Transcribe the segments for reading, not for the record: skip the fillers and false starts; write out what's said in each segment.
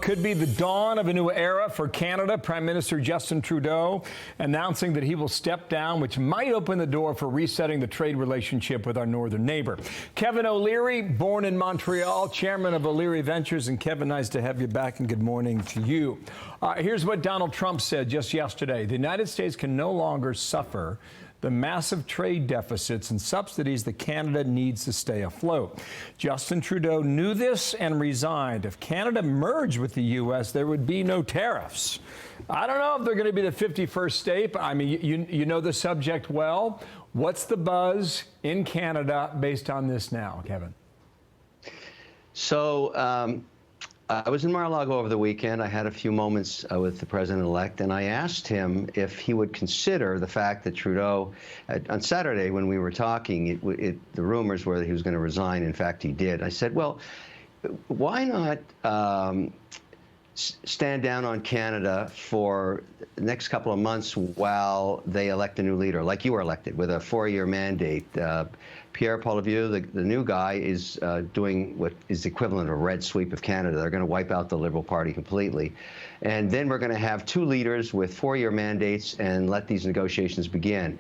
could be the dawn of a new era for Canada. Prime Minister Justin Trudeau announcing that he will step down, which might open the door for resetting the trade relationship with our northern neighbor. Kevin O'Leary, born in Montreal, chairman of O'Leary Ventures. And Kevin, nice to have you back, and good morning to you. Here's what Donald Trump said just yesterday. The United States can no longer suffer the massive trade deficits and subsidies that Canada needs to stay afloat. Justin Trudeau knew this and resigned. If Canada merged with the U.S., there would be no tariffs. I don't know if they're going to be the 51st state, but I mean, you know the subject well. What's the buzz in Canada based on this now, Kevin? So, I was in Mar-a-Lago over the weekend. I had a few moments with the president-elect, and I asked him if he would consider the fact that Trudeau, on Saturday when we were talking, the rumors were that he was going to resign. In fact, he did. I said, well, why not stand down on Canada for the next couple of months while they elect a new leader, like you were elected, with a 4-year mandate? Pierre Poilievre, the new guy, is doing what is the equivalent of a red sweep of Canada. They're going to wipe out the Liberal Party completely. And then we're going to have 2 leaders with 4-year mandates and let these negotiations begin.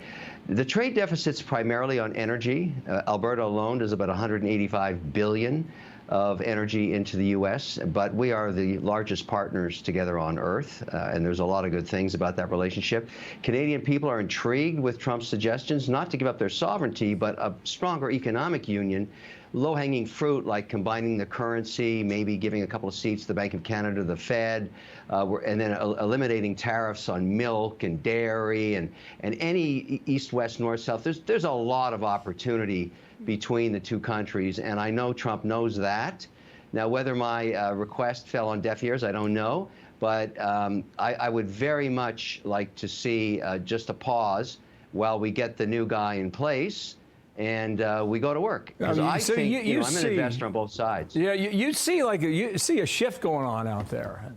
The trade deficit's primarily on energy. Alberta alone does about $185 billion of energy into the U.S., but we are the largest partners together on Earth, and there's a lot of good things about that relationship. Canadian people are intrigued with Trump's suggestions, not to give up their sovereignty, but a stronger economic union. Low-hanging fruit, like combining the currency, maybe giving a couple of seats to the Bank of Canada, the Fed, and then eliminating tariffs on milk and dairy and any east-west, north-south. There's a lot of opportunity between the two countries, and I know Trump knows that. Now, whether my request fell on deaf ears, I don't know, but I would very much like to see just a pause while we get the new guy in place and we go to work. Because I think I'm an investor on both sides. Yeah, you see a shift going on out there.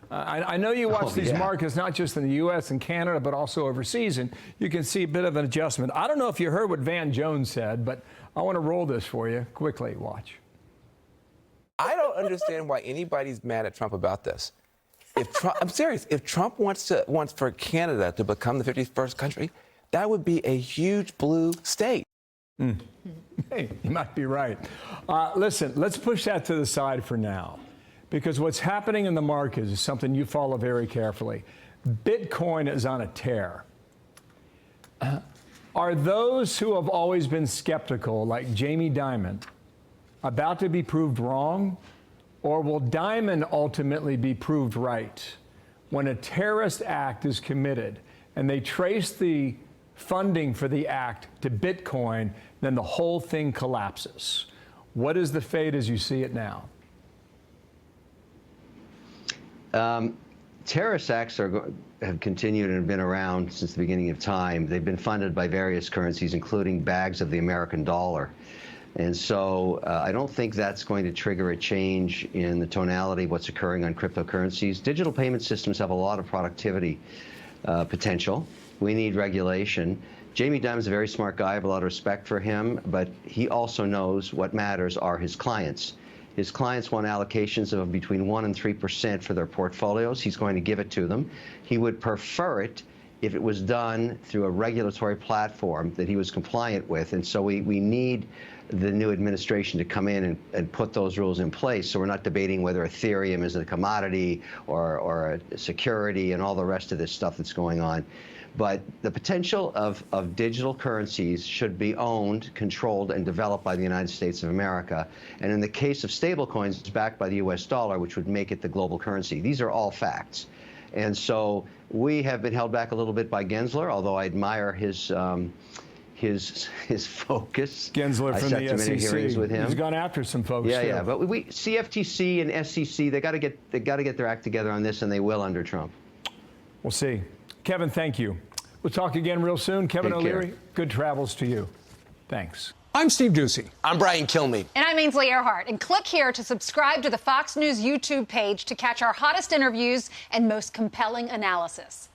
I know you watch these markets, not just in the U.S. and Canada, but also overseas, and you can see a bit of an adjustment. I don't know if you heard what Van Jones said, but I want to roll this for you quickly. Watch. I don't understand why anybody's mad at Trump about this. If Trump, I'm serious. If Trump wants for Canada to become the 51st country, that would be a huge blue state. Hey, you might be right. Listen, let's push that to the side for now, because what's happening in the markets is something you follow very carefully. Bitcoin is on a tear. Are those who have always been skeptical, like Jamie Dimon, about to be proved wrong? Or will Dimon ultimately be proved right when a terrorist act is committed and they trace the funding for the act to Bitcoin, then the whole thing collapses? What is the fate as you see it now? Terrorist acts have continued and have been around since the beginning of time. They've been funded by various currencies, including bags of the American dollar. And so I don't think that's going to trigger a change in the tonality of what's occurring on cryptocurrencies. Digital payment systems have a lot of productivity potential. We need regulation. Jamie Dimon's a very smart guy. I have a lot of respect for him, but he also knows what matters are his clients. His clients want allocations of between 1% and 3% for their portfolios. He's going to give it to them. He would prefer it if it was done through a regulatory platform that he was compliant with. And so we need the new administration to come in and put those rules in place. So we're not debating whether Ethereum is a commodity or a security and all the rest of this stuff that's going on. But the potential of digital currencies should be owned, controlled, and developed by the United States of America. And in the case of stablecoins, it's backed by the U.S. dollar, which would make it the global currency. These are all facts. And so we have been held back a little bit by Gensler, although I admire his focus. Gensler from the SEC. Hearings with him. He's gone after some folks. Yeah. But CFTC and SEC, they got to get their act together on this, and they will under Trump. We'll see. Kevin, thank you. We'll talk again real soon. Kevin O'Leary, good travels to you. Thanks. I'm Steve Doocy. I'm Brian Kilmeade. And I'm Ainsley Earhart. And click here to subscribe to the Fox News YouTube page to catch our hottest interviews and most compelling analysis.